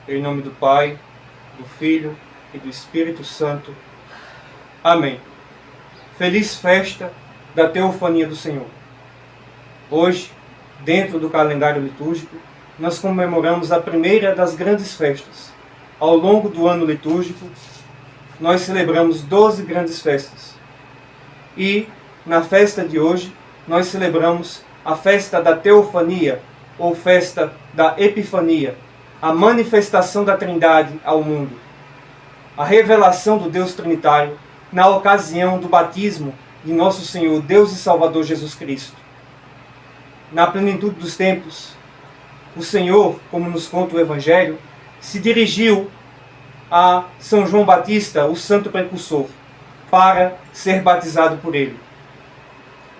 Em nome do Pai, do Filho e do Espírito Santo. Amém. Feliz festa da Teofania do Senhor. Hoje, dentro do calendário litúrgico, nós comemoramos a primeira das grandes festas. Ao longo do ano litúrgico, nós celebramos 12 grandes festas. E, na festa de hoje, nós celebramos a festa da Teofania, ou festa da Epifania, a manifestação da Trindade ao mundo, a revelação do Deus Trinitário na ocasião do batismo de nosso Senhor, Deus e Salvador Jesus Cristo. Na plenitude dos tempos, o Senhor, como nos conta o Evangelho, se dirigiu a São João Batista, o santo precursor, para ser batizado por ele.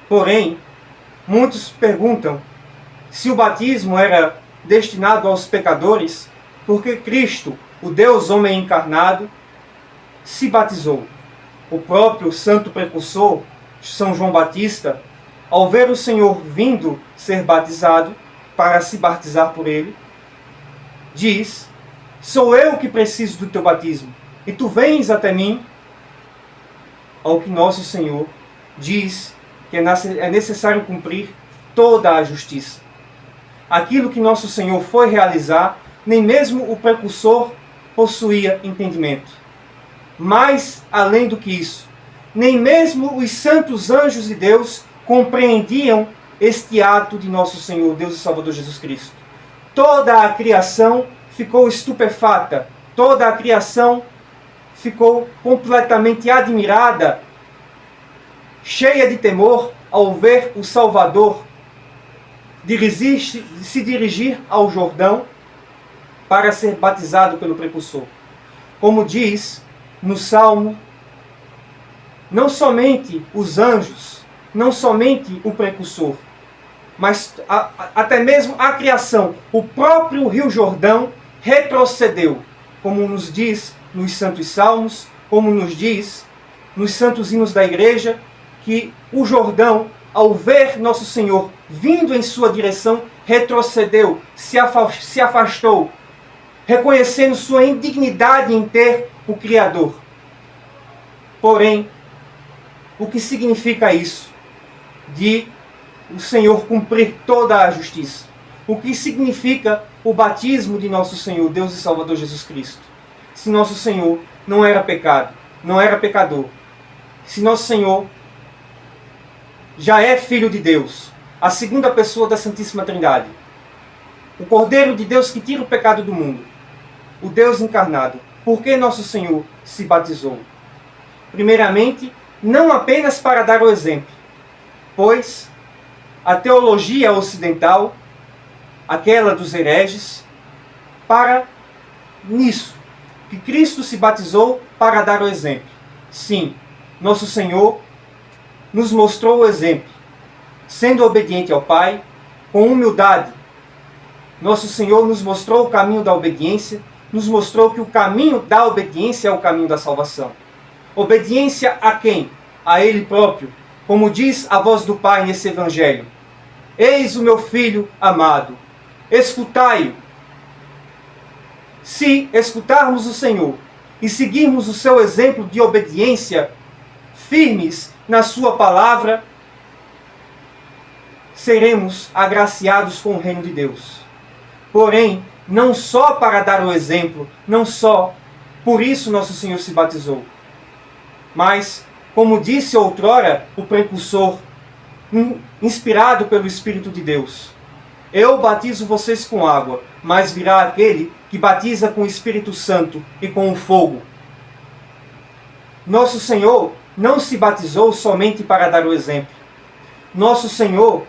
Porém, muitos perguntam se o batismo era destinado aos pecadores, porque Cristo, o Deus homem encarnado, se batizou. O próprio santo precursor, São João Batista, ao ver o Senhor vindo ser batizado, para se batizar por ele, diz: sou eu que preciso do teu batismo, e tu vens até mim. Ao que nosso Senhor diz que é necessário cumprir toda a justiça. Aquilo que nosso Senhor foi realizar, nem mesmo o precursor possuía entendimento. Mas, além do que isso, nem mesmo os santos anjos de Deus compreendiam este ato de nosso Senhor, Deus e Salvador Jesus Cristo. Toda a criação ficou estupefata, toda a criação ficou completamente admirada, cheia de temor ao ver o Salvador se dirigir ao Jordão para ser batizado pelo precursor. Como diz no Salmo, não somente os anjos, não somente o precursor, mas até mesmo a criação, o próprio Rio Jordão retrocedeu, como nos diz nos Santos Salmos, como nos diz nos Santos Hinos da Igreja, que o Jordão, ao ver nosso Senhor vindo em sua direção, retrocedeu, se afastou, reconhecendo sua indignidade em ter o Criador. Porém, o que significa isso? De o Senhor cumprir toda a justiça. O que significa o batismo de nosso Senhor, Deus e Salvador Jesus Cristo? Se nosso Senhor não era pecado, não era pecador, se nosso Senhor já é Filho de Deus, a segunda pessoa da Santíssima Trindade, o Cordeiro de Deus que tira o pecado do mundo, o Deus encarnado, por que nosso Senhor se batizou? Primeiramente, não apenas para dar o exemplo, pois a teologia ocidental, aquela dos hereges, para nisso, que Cristo se batizou para dar o exemplo. Sim, nosso Senhor nos mostrou o exemplo, sendo obediente ao Pai, com humildade. Nosso Senhor nos mostrou o caminho da obediência, nos mostrou que o caminho da obediência é o caminho da salvação. Obediência a quem? A Ele próprio, como diz a voz do Pai nesse Evangelho. Eis o meu Filho amado, escutai-o. Se escutarmos o Senhor e seguirmos o seu exemplo de obediência, firmes na sua palavra, seremos agraciados com o reino de Deus. Porém, não só para dar o exemplo, não só por isso nosso Senhor se batizou, mas, como disse outrora o precursor, inspirado pelo Espírito de Deus: eu batizo vocês com água, mas virá aquele que batiza com o Espírito Santo e com o fogo. Nosso Senhor não se batizou somente para dar o exemplo. Nosso Senhor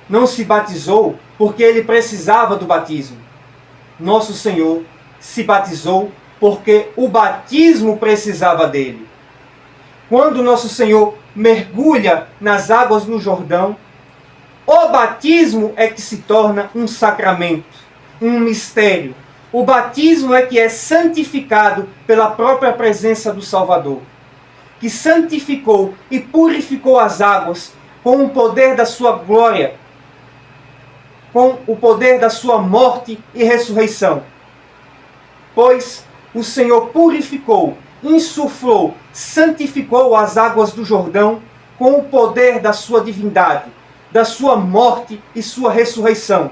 não se batizou porque ele precisava do batismo. Nosso Senhor se batizou porque o batismo precisava dele. Quando nosso Senhor mergulha nas águas no Jordão, o batismo é que se torna um sacramento, um mistério. O batismo é que é santificado pela própria presença do Salvador, que santificou e purificou as águas com o poder da sua glória, com o poder da sua morte e ressurreição. pois o Senhor purificou, insuflou, santificou as águas do Jordão com o poder da sua divindade, da sua morte e sua ressurreição.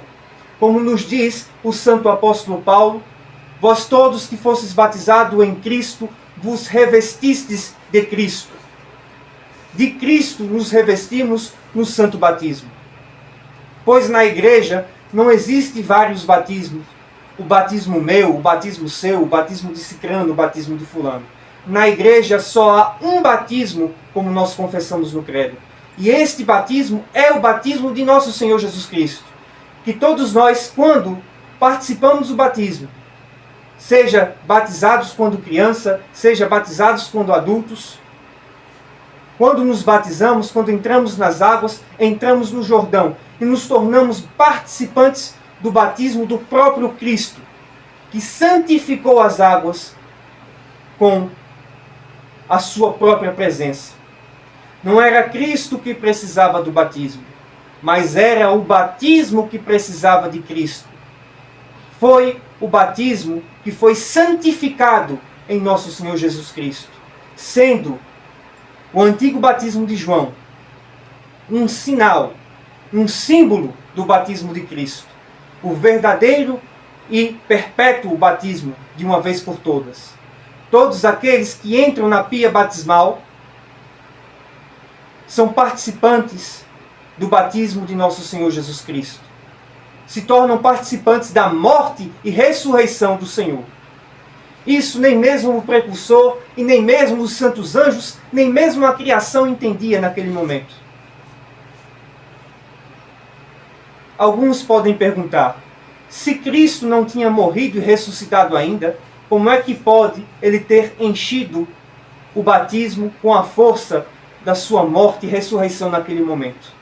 Como nos diz o santo apóstolo Paulo, vós todos que fostes batizados em Cristo, vos revestistes de Cristo. De Cristo nos revestimos no santo batismo. Pois na igreja não existe vários batismos. O batismo meu, o batismo seu, o batismo de cicrano, o batismo de fulano. Na igreja só há um batismo, como nós confessamos no credo. E este batismo é o batismo de nosso Senhor Jesus Cristo. Que todos nós, quando participamos do batismo, seja batizados quando criança, seja batizados quando adultos, quando nos batizamos, quando entramos nas águas, entramos no Jordão e nos tornamos participantes do batismo do próprio Cristo, que santificou as águas com a sua própria presença. Não era Cristo que precisava do batismo, mas era o batismo que precisava de Cristo. Foi o batismo que foi santificado em nosso Senhor Jesus Cristo, sendo o antigo batismo de João um sinal, um símbolo do batismo de Cristo, o verdadeiro e perpétuo batismo de uma vez por todas. Todos aqueles que entram na pia batismal são participantes do batismo de nosso Senhor Jesus Cristo. Se tornam participantes da morte e ressurreição do Senhor. Isso nem mesmo o precursor, e nem mesmo os santos anjos, nem mesmo a criação entendia naquele momento. Alguns podem perguntar, se Cristo não tinha morrido e ressuscitado ainda, como é que pode ele ter enchido o batismo com a força da sua morte e ressurreição naquele momento?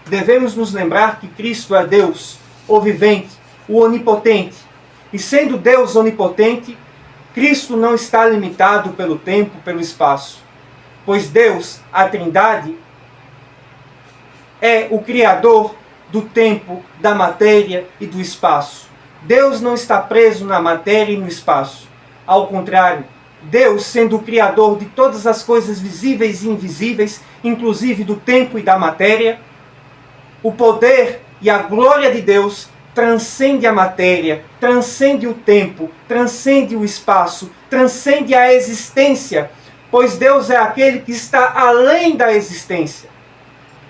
Devemos nos lembrar que Cristo é Deus, o vivente, o onipotente. E sendo Deus onipotente, Cristo não está limitado pelo tempo, pelo espaço. Pois Deus, a Trindade, é o Criador do tempo, da matéria e do espaço. Deus não está preso na matéria e no espaço. Ao contrário, Deus, sendo o Criador de todas as coisas visíveis e invisíveis, inclusive do tempo e da matéria, o poder e a glória de Deus transcende a matéria, transcende o tempo, transcende o espaço, transcende a existência, pois Deus é aquele que está além da existência,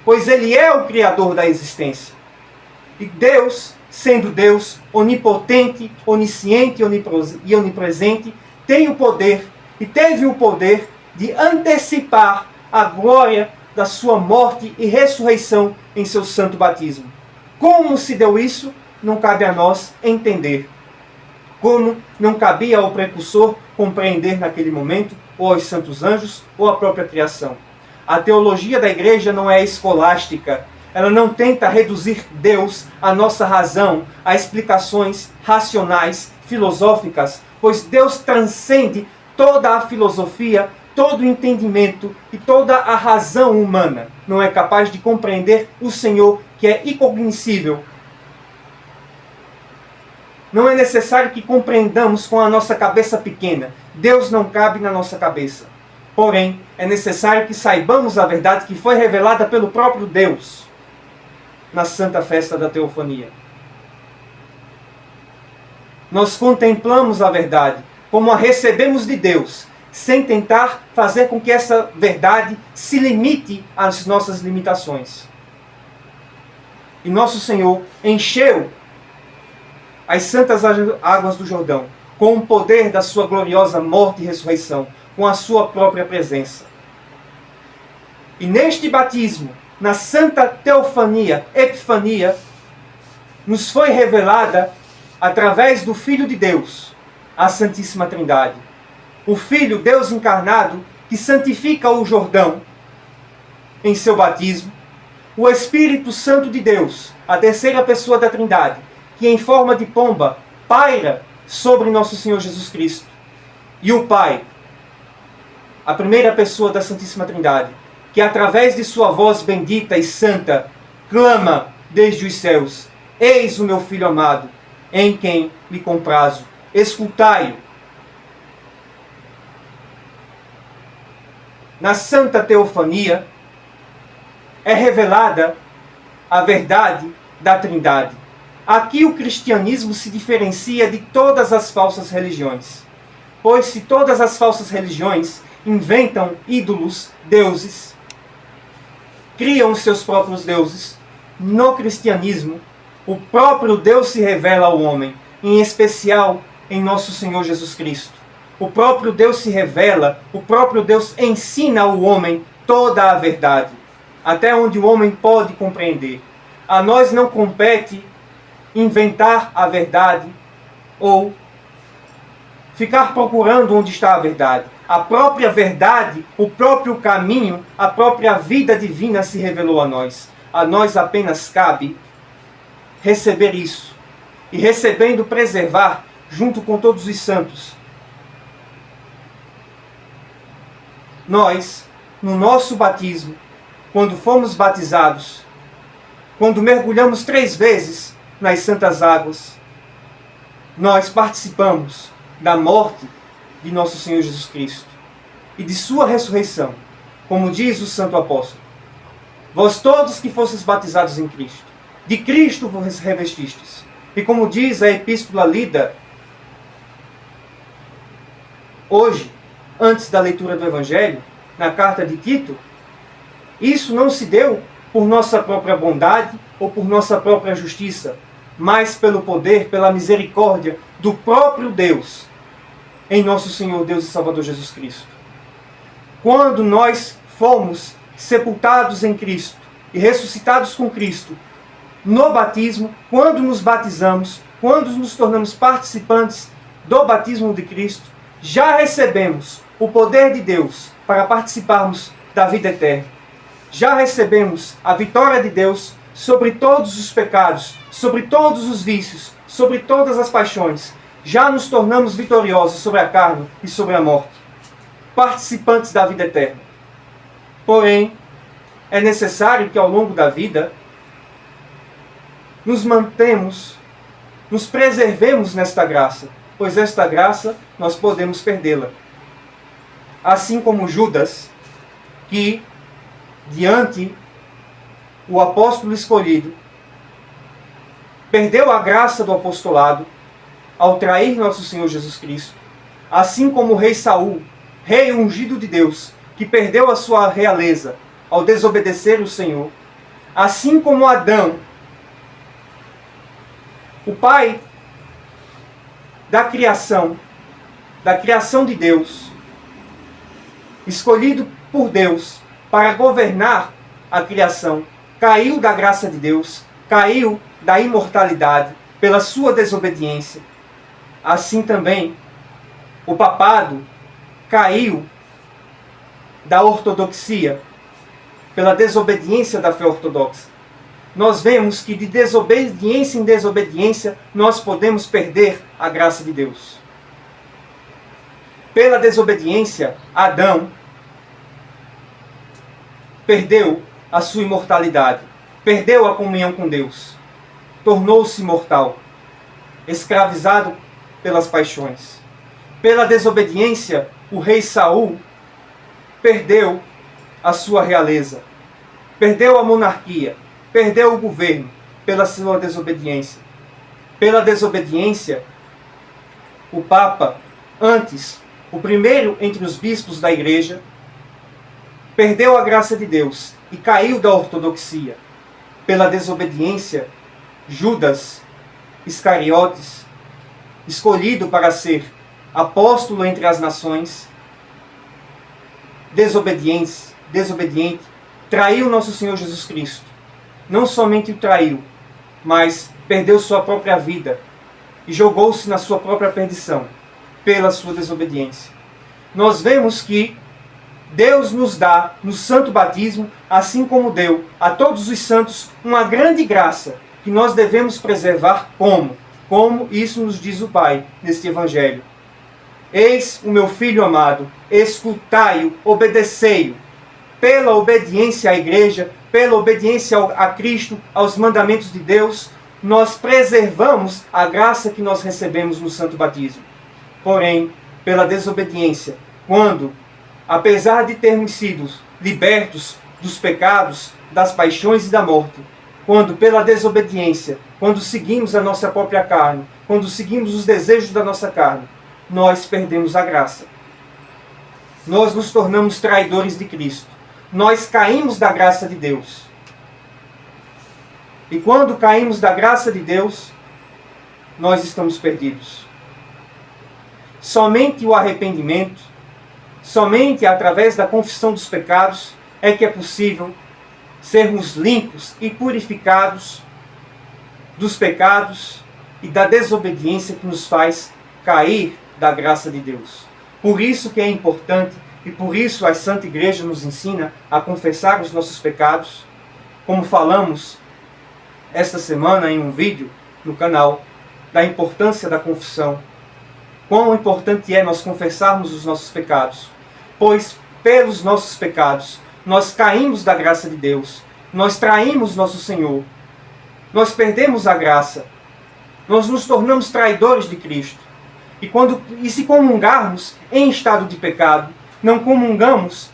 pois Ele é o Criador da existência. E Deus, sendo Deus, onipotente, onisciente e onipresente, tem o poder e teve o poder de antecipar a glória da sua morte e ressurreição em seu santo batismo. Como se deu isso? Não cabe a nós entender. Como não cabia ao precursor compreender naquele momento, ou aos santos anjos, ou à própria criação. A teologia da igreja não é escolástica. Ela não tenta reduzir Deus à nossa razão, a explicações racionais, filosóficas, pois Deus transcende toda a filosofia, todo o entendimento e toda a razão humana. Não é capaz de compreender o Senhor, que é incognoscível. Não é necessário que compreendamos com a nossa cabeça pequena. Deus não cabe na nossa cabeça. Porém, é necessário que saibamos a verdade que foi revelada pelo próprio Deus na Santa Festa da Teofania. Nós contemplamos a verdade como a recebemos de Deus, sem tentar fazer com que essa verdade se limite às nossas limitações. E nosso Senhor encheu as santas águas do Jordão com o poder da sua gloriosa morte e ressurreição, com a sua própria presença. E neste batismo, na Santa Teofania, Epifania, nos foi revelada, através do Filho de Deus, a Santíssima Trindade. O Filho, Deus encarnado, que santifica o Jordão em seu batismo. O Espírito Santo de Deus, a terceira pessoa da Trindade, que em forma de pomba paira sobre nosso Senhor Jesus Cristo. E o Pai, a primeira pessoa da Santíssima Trindade, que através de sua voz bendita e santa, clama desde os céus: eis o meu Filho amado, em quem me comprazo. escutai-o. Na Santa Teofania é revelada a verdade da Trindade. Aqui o cristianismo se diferencia de todas as falsas religiões. Pois se todas as falsas religiões inventam ídolos, deuses, criam seus próprios deuses, no cristianismo, o próprio Deus se revela ao homem, em especial em nosso Senhor Jesus Cristo. O próprio Deus se revela, o próprio Deus ensina ao homem toda a verdade, até onde o homem pode compreender. A nós não compete inventar a verdade ou ficar procurando onde está a verdade. A própria verdade, o próprio caminho, a própria vida divina se revelou a nós. A nós apenas cabe receber isso. E recebendo, preservar, junto com todos os santos. Nós, no nosso batismo, quando fomos batizados, quando mergulhamos 3 vezes nas santas águas, nós participamos da morte de nosso Senhor Jesus Cristo e de sua ressurreição, como diz o santo apóstolo. Vós todos que fostes batizados em Cristo, de Cristo vos revestistes. E como diz a epístola lida hoje, antes da leitura do Evangelho, na carta de Tito, isso não se deu por nossa própria bondade ou por nossa própria justiça, mas pelo poder, pela misericórdia do próprio Deus, em nosso Senhor Deus e Salvador Jesus Cristo. Quando nós fomos sepultados em Cristo e ressuscitados com Cristo, no batismo, quando nos batizamos, quando nos tornamos participantes do batismo de Cristo, já recebemos o poder de Deus para participarmos da vida eterna. Já recebemos a vitória de Deus sobre todos os pecados, sobre todos os vícios, sobre todas as paixões. Já nos tornamos vitoriosos sobre a carne e sobre a morte, participantes da vida eterna. Porém, é necessário que ao longo da vida nos preservemos nesta graça, pois esta graça nós podemos perdê-la. Assim como Judas, que diante o apóstolo escolhido, perdeu a graça do apostolado ao trair nosso Senhor Jesus Cristo, assim como o rei Saul, rei ungido de Deus, que perdeu a sua realeza ao desobedecer o Senhor, assim como Adão, o pai da criação de Deus, escolhido por Deus para governar a criação, caiu da graça de Deus, caiu da imortalidade pela sua desobediência. Assim também, o papado caiu da ortodoxia pela desobediência da fé ortodoxa. Nós vemos que de desobediência em desobediência nós podemos perder a graça de Deus. Pela desobediência, Adão perdeu a sua imortalidade, perdeu a comunhão com Deus, tornou-se mortal, escravizado pelas paixões. Pela desobediência, o rei Saul perdeu a sua realeza, perdeu a monarquia, perdeu o governo pela sua desobediência. Pela desobediência, o Papa, antes, o primeiro entre os bispos da igreja, perdeu a graça de Deus e caiu da ortodoxia. Pela desobediência, Judas Iscariotes, escolhido para ser apóstolo entre as nações, desobediente, traiu nosso Senhor Jesus Cristo. Não somente o traiu, mas perdeu sua própria vida e jogou-se na sua própria perdição pela sua desobediência. Nós vemos que Deus nos dá no santo batismo, assim como deu a todos os santos, uma grande graça que nós devemos preservar como? Como isso nos diz o Pai neste Evangelho. Eis o meu Filho amado, escutai-o, obedecei-o. Pela obediência à igreja, pela obediência a Cristo, aos mandamentos de Deus, nós preservamos a graça que nós recebemos no santo batismo. Porém, pela desobediência, quando, apesar de termos sido libertos dos pecados, das paixões e da morte, quando pela desobediência, quando seguimos a nossa própria carne, quando seguimos os desejos da nossa carne, nós perdemos a graça. Nós nos tornamos traidores de Cristo. Nós caímos da graça de Deus. E quando caímos da graça de Deus, nós estamos perdidos. Somente o arrependimento, somente através da confissão dos pecados, é que é possível sermos limpos e purificados dos pecados e da desobediência que nos faz cair da graça de Deus. Por isso que é importante, e por isso a Santa Igreja nos ensina a confessar os nossos pecados, como falamos esta semana em um vídeo no canal, da importância da confissão. Quão importante é nós confessarmos os nossos pecados, pois pelos nossos pecados nós caímos da graça de Deus, nós traímos nosso Senhor, nós perdemos a graça, nós nos tornamos traidores de Cristo. E se comungarmos em estado de pecado, não comungamos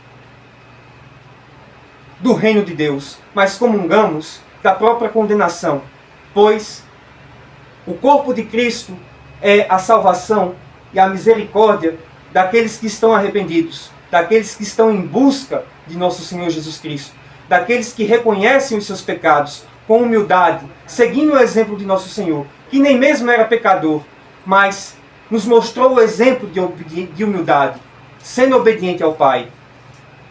do reino de Deus, mas comungamos da própria condenação, pois o corpo de Cristo é a salvação e a misericórdia daqueles que estão arrependidos, daqueles que estão em busca de nosso Senhor Jesus Cristo, daqueles que reconhecem os seus pecados com humildade, seguindo o exemplo de nosso Senhor, que nem mesmo era pecador, mas nos mostrou o exemplo de humildade, sendo obediente ao Pai.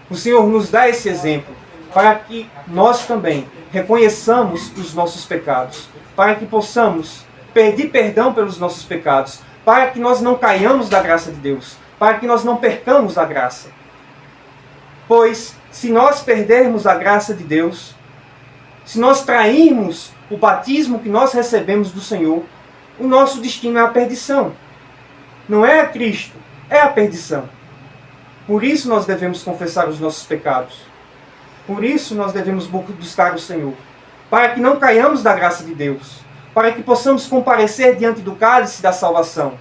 O Senhor nos dá esse exemplo para que nós também reconheçamos os nossos pecados, para que possamos pedir perdão pelos nossos pecados, para que nós não caiamos da graça de Deus, para que nós não percamos a graça. Pois, se nós perdermos a graça de Deus, se nós trairmos o batismo que nós recebemos do Senhor, o nosso destino é a perdição. Não é a Cristo, é a perdição. Por isso nós devemos confessar os nossos pecados. Por isso nós devemos buscar o Senhor, para que não caiamos da graça de Deus, para que possamos comparecer diante do cálice da salvação,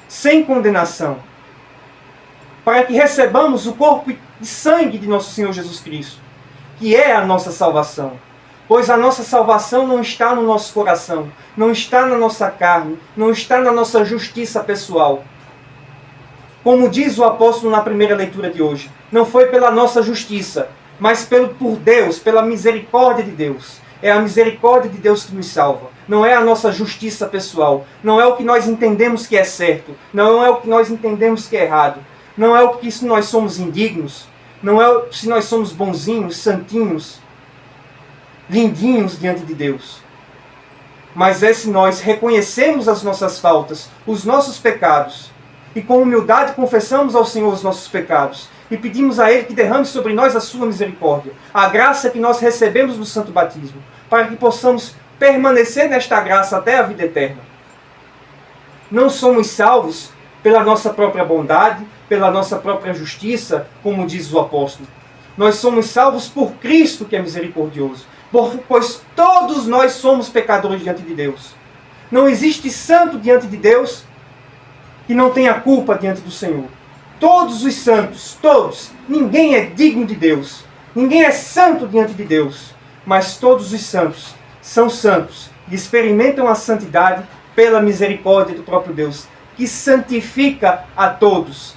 sem condenação, para que recebamos o corpo e sangue de nosso Senhor Jesus Cristo, que é a nossa salvação. Pois a nossa salvação não está no nosso coração, não está na nossa carne, não está na nossa justiça pessoal. Como diz o apóstolo na primeira leitura de hoje, não foi pela nossa justiça, mas por Deus, pela misericórdia de Deus. É a misericórdia de Deus que nos salva. Não é a nossa justiça pessoal. Não é o que nós entendemos que é certo. Não é o que nós entendemos que é errado. Não é o que se nós somos indignos. Não é se nós somos bonzinhos, santinhos, lindinhos diante de Deus. Mas é se nós reconhecemos as nossas faltas, os nossos pecados, e com humildade confessamos ao Senhor os nossos pecados, e pedimos a Ele que derrame sobre nós a sua misericórdia, a graça que nós recebemos no santo batismo, para que possamos permanecer nesta graça até a vida eterna. Não somos salvos pela nossa própria bondade, pela nossa própria justiça, como diz o apóstolo. Nós somos salvos por Cristo, que é misericordioso, pois todos nós somos pecadores diante de Deus. Não existe santo diante de Deus que não tenha culpa diante do Senhor. Todos os santos, todos, ninguém é digno de Deus, ninguém é santo diante de Deus, mas todos os santos são santos e experimentam a santidade pela misericórdia do próprio Deus, que santifica a todos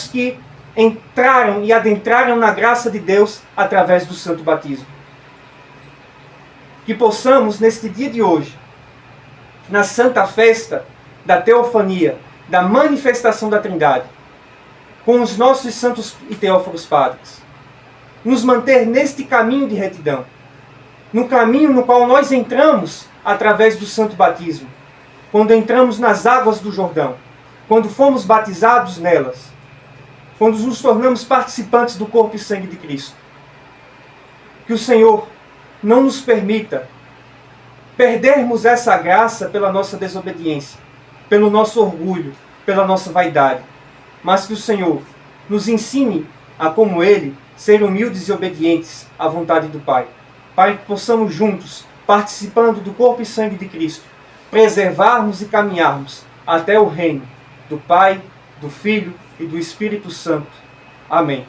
que entraram e adentraram na graça de Deus através do santo batismo. Que possamos, neste dia de hoje, na santa festa da teofania, da manifestação da Trindade, com os nossos santos e teófilos padres, nos manter neste caminho de retidão, no caminho no qual nós entramos através do santo batismo, quando entramos nas águas do Jordão, quando fomos batizados nelas, quando nos tornamos participantes do corpo e sangue de Cristo. Que o Senhor não nos permita perdermos essa graça pela nossa desobediência, pelo nosso orgulho, pela nossa vaidade, mas que o Senhor nos ensine a, como Ele, ser humildes e obedientes à vontade do Pai, para que possamos juntos participando do corpo e sangue de Cristo, preservarmos e caminharmos até o reino do Pai, do Filho e do Espírito Santo. Amém.